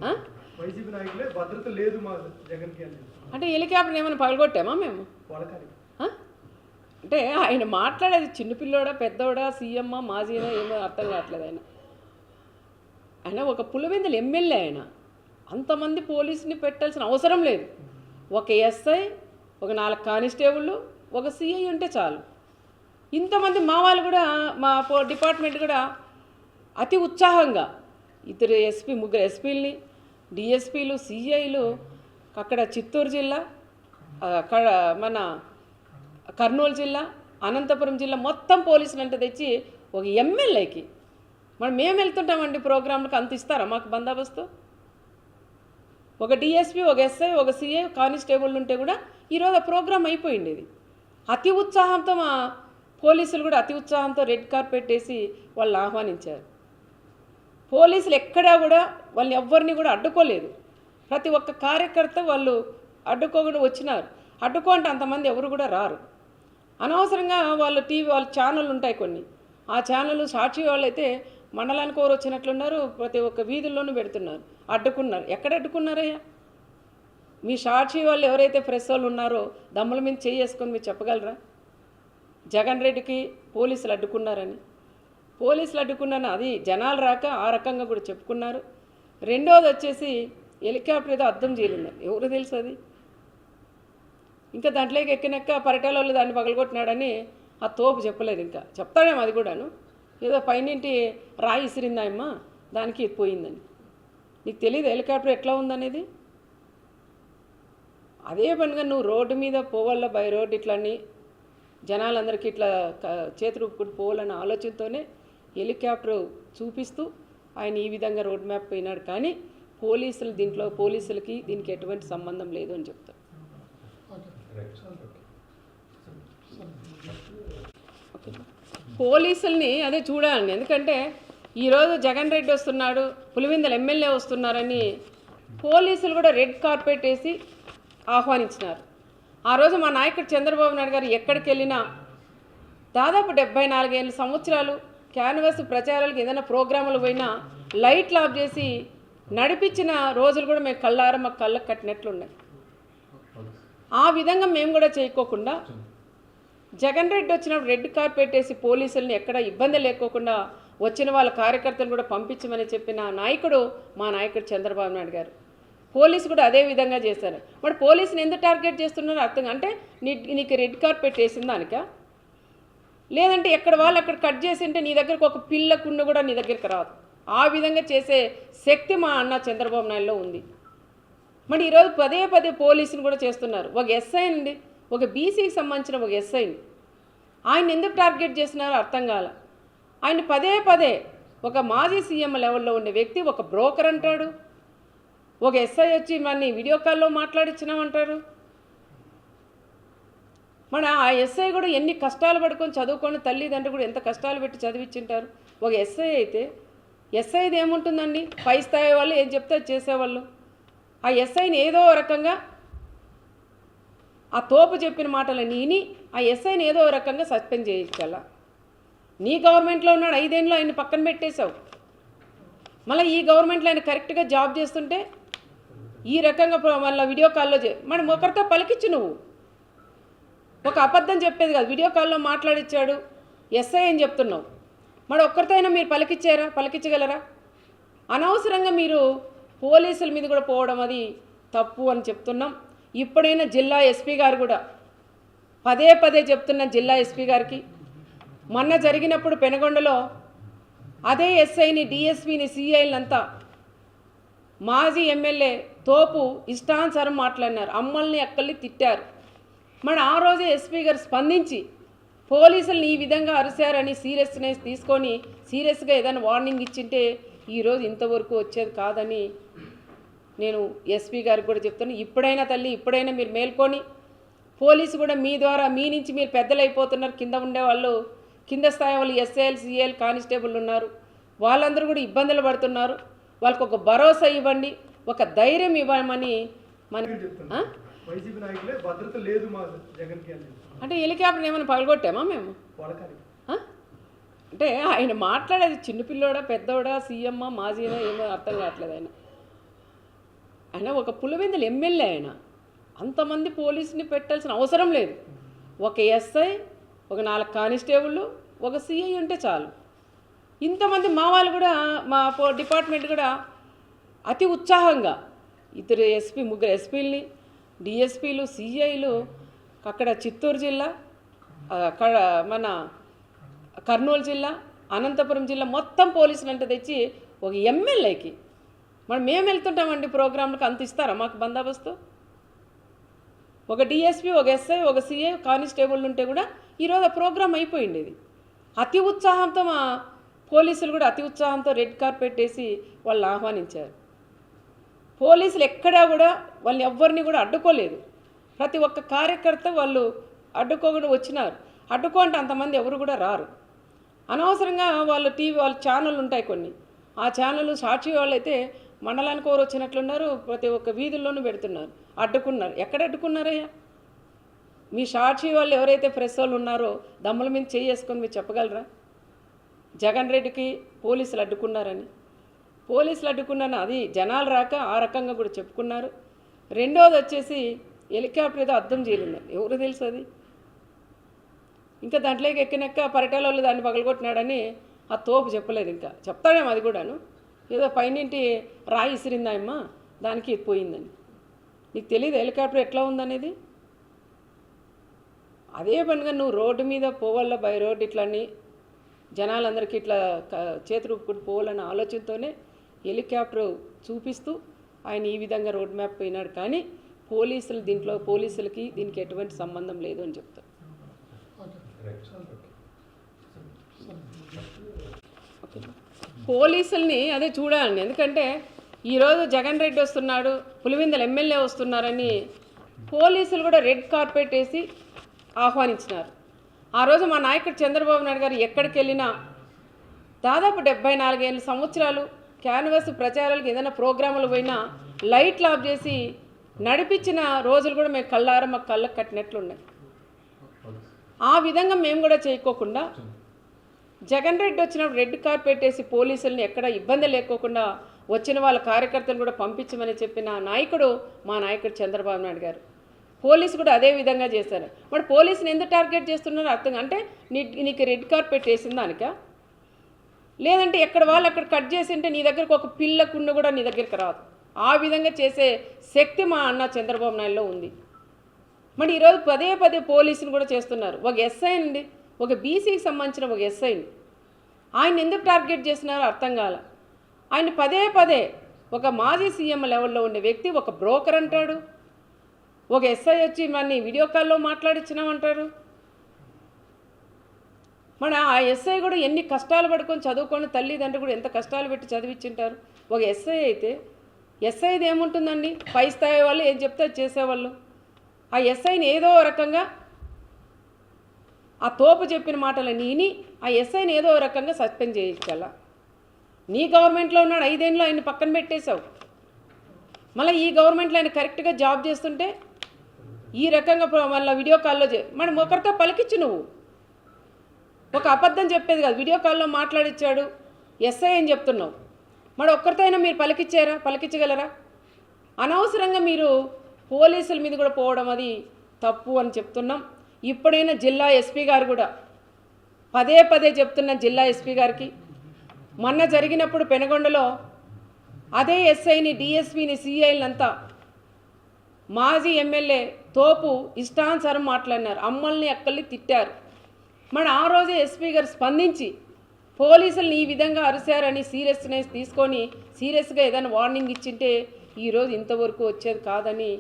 ఆ? అంటే హెలికాప్టర్ ఏమైనా పగలగొట్టామా మేము? ఆ? అంటే ఆయన మాట్లాడేది చిన్నపిల్లోడా పెద్దోడా సీఎమ్మా మాజీనా ఏమో అర్థం కావట్లేదు. ఆయన ఒక పులివెందుల ఎమ్మెల్యే. ఆయన అంతమంది పోలీసుని పెట్టాల్సిన అవసరం లేదు. ఒక ఎస్ఐ, ఒక 4 కానిస్టేబుళ్ళు, ఒక సిఐ ఉంటే చాలు. ఇంతమంది మా వాళ్ళు కూడా, మా డిపార్ట్మెంట్ కూడా అతి ఉత్సాహంగా ముగ్గురు ఎస్పీలని, డిఎస్పీలు, సిఐలు, అక్కడ చిత్తూరు జిల్లా, అక్కడ మన కర్నూలు జిల్లా, అనంతపురం జిల్లా మొత్తం పోలీసులు అంటే తెచ్చి ఒక ఎమ్మెల్యేకి మేము వెళ్తుంటామండి ప్రోగ్రాంలకు. అంత ఇస్తారా మాకు బందోబస్తు? ఒక డిఎస్పీ, ఒక ఎస్ఐ, ఒక సిఐ, కానిస్టేబుల్ ఉంటే కూడా ఈరోజు ఆ ప్రోగ్రాం అయిపోయింది. ఇది అతి ఉత్సాహంతో మా పోలీసులు కూడా అతి ఉత్సాహంతో రెడ్ కార్పెట్ వేసి వాళ్ళు ఆహ్వానించారు. పోలీసులు ఎక్కడా కూడా వాళ్ళని ఎవ్వరిని కూడా అడ్డుకోలేదు. ప్రతి ఒక్క కార్యకర్త వాళ్ళు అడ్డుకోకుండా వచ్చినారు. అడ్డుకో అంటే అంతమంది ఎవరు కూడా రారు. అనవసరంగా వాళ్ళ ఛానళ్ళు ఉంటాయి కొన్ని. ఆ ఛానళ్ళు సాక్షి వాళ్ళైతే మండలానికి ఎవరు వచ్చినట్లున్నారు, ప్రతి ఒక్క వీధుల్లోనూ పెడుతున్నారు. అడ్డుకున్నారు. ఎక్కడ అడ్డుకున్నారయ్యా? మీ సాక్షి వాళ్ళు ఎవరైతే ప్రెస్ వాళ్ళు ఉన్నారో దమ్ముల మీద చేసుకొని మీరు చెప్పగలరా జగన్ రెడ్డికి పోలీసులు అడ్డుకున్నారని? పోలీసులు అడ్డుకున్నారని అది జనాలు రాక ఆ రకంగా కూడా చెప్పుకున్నారు. రెండోది వచ్చేసి హెలికాప్టర్ ఏదో అర్థం చేయలేదు. ఎవరు తెలుసు అది? ఇంకా దాంట్లోకి ఎక్కినాక పరిటాల వాళ్ళు దాన్ని పగలగొట్టినాడని ఆ తోపు చెప్పలేదు. ఇంకా చెప్తాడేమో అది కూడాను. ఏదో పైనింటి రాయి ఇసిరిందాయమ్మా దానికి పోయిందని. నీకు తెలియదు హెలికాప్టర్ ఎట్లా ఉందనేది? అదే పనిగా నువ్వు రోడ్డు మీద పోవాల బై రోడ్ ఇట్లని జనాలందరికీ ఇట్లా చేతులు ఊపుకుంటూ పోవాలన్న ఆలోచనతోనే హెలికాప్టర్ చూపిస్తూ ఆయన ఈ విధంగా రోడ్ మ్యాప్ పోయినాడు. కానీ పోలీసులకి దీనికి ఎటువంటి సంబంధం లేదు అని చెప్తారు. పోలీసుల్ని అదే చూడాలండి. ఎందుకంటే ఈరోజు జగన్ రెడ్డి వస్తున్నాడు, పులివెందుల ఎమ్మెల్యే వస్తున్నారని పోలీసులు కూడా రెడ్ కార్పెట్ వేసి ఆహ్వానించినారు. ఆ రోజు మా నాయకుడు చంద్రబాబు నాయుడు గారు ఎక్కడికి వెళ్ళినా దాదాపు 74 సంవత్సరాలు క్యాన్వాస్ ప్రచారాలకు ఏదైనా ప్రోగ్రాములు పోయినా లైట్లు ఆఫ్ చేసి నడిపించిన రోజులు కూడా మేము కళ్ళారా మాకు కళ్ళకు కట్టినట్లున్నాయి. ఆ విధంగా మేము కూడా చేయకోకుండా జగన్ రెడ్డి వచ్చినప్పుడు రెడ్ కార్పెట్ వేసి పోలీసుల్ని ఎక్కడ ఇబ్బంది లేకోకుండా వచ్చిన వాళ్ళ కార్యకర్తలు కూడా పంపించమని చెప్పిన నాయకుడు మా నాయకుడు చంద్రబాబు నాయుడు గారు. పోలీసు కూడా అదే విధంగా చేశారు. మరి పోలీసుని ఎందుకు టార్గెట్ చేస్తున్నారో అర్థం. అంటే నీకు రెడ్ కార్పెట్ వేసిన దానికా? లేదంటే ఎక్కడ వాళ్ళు అక్కడ కట్ చేసి ఉంటే నీ దగ్గరకు ఒక పిల్ల కుండ కూడా నీ దగ్గరికి రాదు. ఆ విధంగా చేసే శక్తి మా అన్న చంద్రబాబు నాయుడులో ఉంది. మరి ఈరోజు పదే పోలీసులు కూడా చేస్తున్నారు. ఒక ఎస్ఐ అండి, ఒక బీసీకి సంబంధించిన ఒక ఎస్ఐని ఆయన ఎందుకు టార్గెట్ చేస్తున్నారో అర్థం కాల. ఆయన పదే ఒక మాజీ సీఎం లెవెల్లో ఉండే వ్యక్తి ఒక బ్రోకర్ అంటాడు. ఒక ఎస్ఐ వచ్చి మన వీడియో కాల్లో మాట్లాడించినామంటారు. మన ఆ ఎస్ఐ కూడా ఎన్ని కష్టాలు పడుకొని చదువుకొని తల్లిదండ్రులు కూడా ఎంత కష్టాలు పెట్టి చదివించింటారు. ఒక ఎస్ఐ అయితే ఎస్ఐది ఏముంటుందండి? పై స్థాయి వాళ్ళు ఏం చెప్తే చేసేవాళ్ళు. ఆ ఎస్ఐని ఏదో రకంగా ఆ తోపు చెప్పిన మాటలని విని ఆ ఎస్ఐని ఏదో రకంగా సస్పెండ్ చేయించాల. నీ గవర్నమెంట్లో ఉన్నాడు, 5 ఏళ్ళు ఆయన పక్కన పెట్టేశావు. మళ్ళీ ఈ గవర్నమెంట్లో ఆయన కరెక్ట్గా జాబ్ చేస్తుంటే ఈ రకంగా మళ్ళీ వీడియో కాల్లో మనం ఒకరితో పలికిచ్చు. నువ్వు ఒక అబద్ధం చెప్పేది కాదు, వీడియో కాల్లో మాట్లాడిచ్చాడు ఎస్ఐ అని చెప్తున్నావు. మరి ఒక్కరితో అయినా మీరు పలికించగలరా? అనవసరంగా మీరు పోలీసుల మీద కూడా పోవడం అది తప్పు అని చెప్తున్నాం. ఇప్పుడైనా జిల్లా ఎస్పీ గారు కూడా పదే చెప్తున్న జిల్లా ఎస్పీ గారికి, మొన్న జరిగినప్పుడు పెనగొండలో అదే ఎస్ఐని, డిఎస్పీని, సిఐలంతా మాజీ ఎమ్మెల్యే తోపు ఇష్టానుసారం మాట్లాడినారు. అమ్మల్ని అక్కల్ని తిట్టారు. మరి ఆ రోజే ఎస్పీ గారు స్పందించి పోలీసులను ఈ విధంగా అరిశారని సీరియస్నెస్ తీసుకొని సీరియస్గా ఏదైనా వార్నింగ్ ఇచ్చింటే ఈరోజు ఇంతవరకు వచ్చేది కాదని నేను ఎస్పీ గారికి కూడా చెప్తాను. ఇప్పుడైనా తల్లి, ఇప్పుడైనా మీరు మేల్కొని పోలీసు కూడా మీ ద్వారా మీ నుంచి మీరు పెద్దలు అయిపోతున్నారు. కింద ఉండేవాళ్ళు, కింద స్థాయి వాళ్ళు ఎస్ఐలు, సిఐలు, కానిస్టేబుల్ ఉన్నారు. వాళ్ళందరూ కూడా ఇబ్బందులు పడుతున్నారు. వాళ్ళకు ఒక భరోసా ఇవ్వండి, ఒక ధైర్యం ఇవ్వమని అంటే హెలికాప్టర్ ఏమైనా పగలగొట్టామా మేము? అంటే ఆయన మాట్లాడేది చిన్నపిల్లోడా పెద్దోడా సీఎమ్మా మాజీనా ఏమో అర్థం కావట్లేదు. ఆయన ఒక పులివెందుల ఎమ్మెల్యే, ఆయన అంతమంది పోలీసుని పెట్టాల్సిన అవసరం లేదు. ఒక ఎస్ఐ, ఒక 4 కానిస్టేబుళ్ళు, ఒక సిఐ ఉంటే చాలు. ఇంతమంది మా వాళ్ళు కూడా, మా డిపార్ట్మెంట్ కూడా అతి ఉత్సాహంగా ఇద్దరు ముగ్గురు ఎస్పీలని, డిఎస్పీలు, సిఐలు, అక్కడ చిత్తూరు జిల్లా, అక్కడ మన కర్నూలు జిల్లా, అనంతపురం జిల్లా మొత్తం పోలీసులు అంటే తెచ్చి ఒక ఎమ్మెల్యేకి మనం మేము వెళ్తుంటామండి ప్రోగ్రాంలకు, అంత ఇస్తారా మాకు బందోబస్తు? ఒక డిఎస్పీ, ఒక ఎస్ఐ, ఒక సిఐ, కానిస్టేబుల్ ఉంటే కూడా ఈరోజు ఆ ప్రోగ్రాం అయిపోయింది. ఇది అతి ఉత్సాహంతో మా పోలీసులు కూడా అతి ఉత్సాహంతో రెడ్ కార్పెట్ వేసి వాళ్ళని ఆహ్వానించారు. పోలీసులు ఎక్కడా కూడా వాళ్ళని ఎవ్వరిని కూడా అడ్డుకోలేదు. ప్రతి ఒక్క కార్యకర్త వాళ్ళు అడ్డుకోకుండా వచ్చినారు. అడ్డుకో అంటే అంతమంది ఎవరు కూడా రారు. అనవసరంగా వాళ్ళు వాళ్ళ ఛానళ్ళు ఉంటాయి కొన్ని, ఆ ఛానళ్ళు సాక్షి వాళ్ళైతే మండలానికి ఎవరు వచ్చినట్లున్నారు, ప్రతి ఒక్క వీధుల్లోనూ పెడుతున్నారు. అడ్డుకున్నారు. ఎక్కడ అడ్డుకున్నారయ్యా? మీ సాక్షి వాళ్ళు ఎవరైతే ప్రెస్ వాళ్ళు ఉన్నారో దమ్ముల మీద చేసుకొని మీరు చెప్పగలరా జగన్ రెడ్డికి పోలీసులు అడ్డుకున్నారని? పోలీసులు అడ్డుకున్నారని అది జనాలు రాక ఆ రకంగా కూడా చెప్పుకున్నారు. రెండోది వచ్చేసి హెలికాప్టర్ ఏదో అద్దం చేరిందని ఎవరు తెలుసు అది. ఇంకా దాంట్లోకి ఎక్కినాక పరిటాల వాళ్ళు దాన్ని పగలగొట్టినాడని ఆ తోపు చెప్పలేదు. ఇంకా చెప్తాడేమో అది కూడాను, ఏదో పైనింటి రాయి ఇసిరిందాయమ్మా దానికి పోయిందని. నీకు తెలియదు హెలికాప్టర్ ఎట్లా ఉందనేది? అదే పనిగా నువ్వు రోడ్డు మీద పోవాల, బై రోడ్ ఇట్లని జనాలందరికీ ఇట్లా చేతులు ఊపుకుంటూ పోవాలన్న ఆలోచనతోనే హెలికాప్టర్ చూపిస్తూ ఆయన ఈ విధంగా రోడ్ మ్యాప్ పోయినాడు. కానీ పోలీసులు దీంట్లో పోలీసులకి దీనికి ఎటువంటి సంబంధం లేదు అని చెప్తారు. పోలీసుల్ని అదే చూడాలండి. ఎందుకంటే ఈరోజు జగన్ రెడ్డి వస్తున్నాడు, పులివెందుల ఎమ్మెల్యే వస్తున్నారని పోలీసులు కూడా రెడ్ కార్పెట్ వేసి ఆహ్వానించినారు. ఆ రోజు మా నాయకుడు చంద్రబాబు నాయుడు గారు ఎక్కడికి వెళ్ళినా దాదాపు 74 సంవత్సరాలు క్యాన్వాస్ ప్రచారాలకు ఏదైనా ప్రోగ్రాములు పోయినా లైట్లు ఆఫ్ చేసి నడిపించిన రోజులు కూడా మేము కళ్ళారా మాకు కళ్ళకు కట్టినట్లున్నాయి. ఆ విధంగా మేము కూడా చేయకోకుండా జగన్ రెడ్డి వచ్చినప్పుడు రెడ్ కార్పెట్ వేసి పోలీసుల్ని ఎక్కడ ఇబ్బంది లేకోకుండా వచ్చిన వాళ్ళ కార్యకర్తలు కూడా పంపించమని చెప్పిన నాయకుడు మా నాయకుడు చంద్రబాబు నాయుడు గారు. పోలీసు కూడా అదే విధంగా చేశారు. మరి పోలీసుని ఎందుకు టార్గెట్ చేస్తున్నారో అర్థం. అంటే నీకు రెడ్ కార్పెట్ వేసిన దానిక, లేదంటే ఎక్కడ వాళ్ళు అక్కడ కట్ చేసి ఉంటే నీ దగ్గరకు ఒక పిల్ల కుండ కూడా నీ దగ్గరికి రాదు. ఆ విధంగా చేసే శక్తి మా అన్న చంద్రబాబు నాయుడులో ఉంది. మరి ఈరోజు పదే పోలీసుని కూడా చేస్తున్నారు. ఒక ఎస్ఐ అండి, ఒక బీసీకి సంబంధించిన ఒక ఎస్ఐని ఆయన ఎందుకు టార్గెట్ చేస్తున్నారో అర్థం కాల. ఆయన పదే ఒక మాజీ సీఎం లెవెల్లో ఉండే వ్యక్తి ఒక బ్రోకర్ అంటాడు, ఒక ఎస్ఐ వచ్చి మన వీడియో కాల్లో మాట్లాడించినామంటారు. మన ఆ ఎస్ఐ కూడా ఎన్ని కష్టాలు పడుకొని చదువుకొని తల్లిదండ్రులు కూడా ఎంత కష్టాలు పెట్టి చదివించుంటారు. ఒక ఎస్ఐ అయితే ఎస్ఐది ఏముంటుందండి, పై స్థాయి వాళ్ళు ఏం చెప్తే చేసేవాళ్ళు. ఆ ఎస్ఐని ఏదో రకంగా ఆ తోపు చెప్పిన మాటలు నీని ఆ ఎస్ఐని ఏదో రకంగా సస్పెండ్ చేయించాల. నీ గవర్నమెంట్లో ఉన్నాడు, 5 ఏళ్ళు ఆయన పక్కన పెట్టేశావు. మళ్ళీ ఈ గవర్నమెంట్లో ఆయన కరెక్ట్గా జాబ్ చేస్తుంటే ఈ రకంగా మళ్ళీ వీడియో కాల్లో మనం ఒకరితో పలికిచ్చు. నువ్వు ఒక అబద్ధం చెప్పేది కాదు, వీడియో కాల్లో మాట్లాడిచ్చాడు ఎస్ఐ అని చెప్తున్నావు. మరి ఒక్కరితో అయినా మీరు పలికించగలరా? అనవసరంగా మీరు పోలీసుల మీద కూడా పోవడం అది తప్పు అని చెప్తున్నాం. ఇప్పుడైనా జిల్లా ఎస్పీ గారు కూడా పదే చెప్తున్న జిల్లా ఎస్పీ గారికి, మొన్న జరిగినప్పుడు పెనగొండలో అదే ఎస్ఐని, డిఎస్పీని, సిఐలంతా మాజీ ఎమ్మెల్యే తోపు ఇష్టానుసారం మాట్లాడినారు, అమ్మల్ని అక్కల్ని తిట్టారు. మరి ఆ రోజే ఎస్పీ గారు స్పందించి పోలీసులను ఈ విధంగా అరిశారని సీరియస్నెస్ తీసుకొని సీరియస్గా ఏదైనా వార్నింగ్ ఇచ్చింటే ఈరోజు ఇంతవరకు వచ్చేది కాదని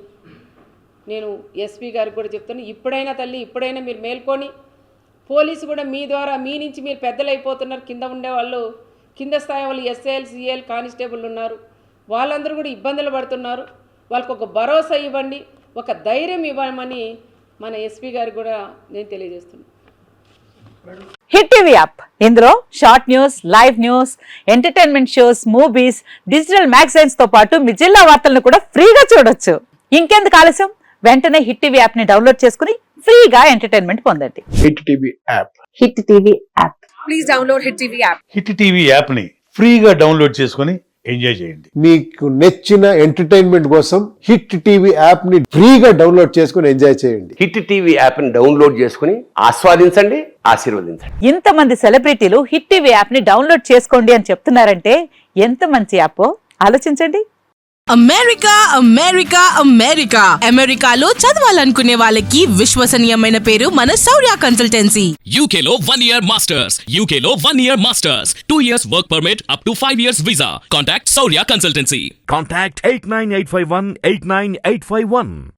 నేను ఎస్పీ గారికి కూడా చెప్తాను. ఇప్పుడైనా తల్లి, ఇప్పుడైనా మీరు మేల్కొని, పోలీసు కూడా మీ ద్వారా మీ నుంచి మీరు పెద్దలు అయిపోతున్నారు. కింద ఉండేవాళ్ళు, కింద స్థాయి వాళ్ళు ఎస్ఐలు, సిఐలు, కానిస్టేబుల్ ఉన్నారు, వాళ్ళందరూ కూడా ఇబ్బందులు పడుతున్నారు. వాళ్ళకు ఒక భరోసా ఇవ్వండి, ఒక ధైర్యం ఇవ్వమని మన ఎస్పీ గారికి కూడా నేను తెలియజేస్తున్నాను. హిట్ టీవీ యాప్, ఇందులో short news, live news, entertainment shows, movies, digital magazines తో పాటు మీ జిల్లా వార్తలను కూడా ఫ్రీగా చూడొచ్చు. ఇంకెందుకు ఆలస్యం, వెంటనే హిట్ టీవీ యాప్ ని డౌన్లోడ్ చేసుకుని ఫ్రీగా ఎంటర్టైన్మెంట్ పొందండి. Hit TV app, hit TV app, please download hit TV app. Hit TV యాప్ని ఫ్రీగా డౌన్లోడ్ చేసుకొని ఎంజాయ్ చేయండి. మీకు నచ్చిన ఎంటర్టైన్మెంట్ కోసం హిట్ టీవీ యాప్ ని ఫ్రీగా డౌన్లోడ్ చేసుకుని ఎంజాయ్ చేయండి. హిట్ టీవీ యాప్ ని డౌన్లోడ్ చేసుకుని ఆస్వాదించండి, ఆశీర్వదించండి. ఇంతమంది సెలబ్రిటీలు హిట్ టీవీ యాప్ ని డౌన్లోడ్ చేసుకోండి అని చెప్తున్నారంటే ఎంత మంచి యాప్ ఆలోచించండి. అమెరికా అమెరికా అమెరికా అమెరికాలో చదవాలనుకునే వాళ్ళకి విశ్వసనీయమైన పేరు మన శౌర్య కన్సల్టెన్సీ. UK లో 1 year masters. UK లో 1 year masters. 2 years work permit up to 5 years visa. Contact Saurya Consultancy. Contact 89851 89851.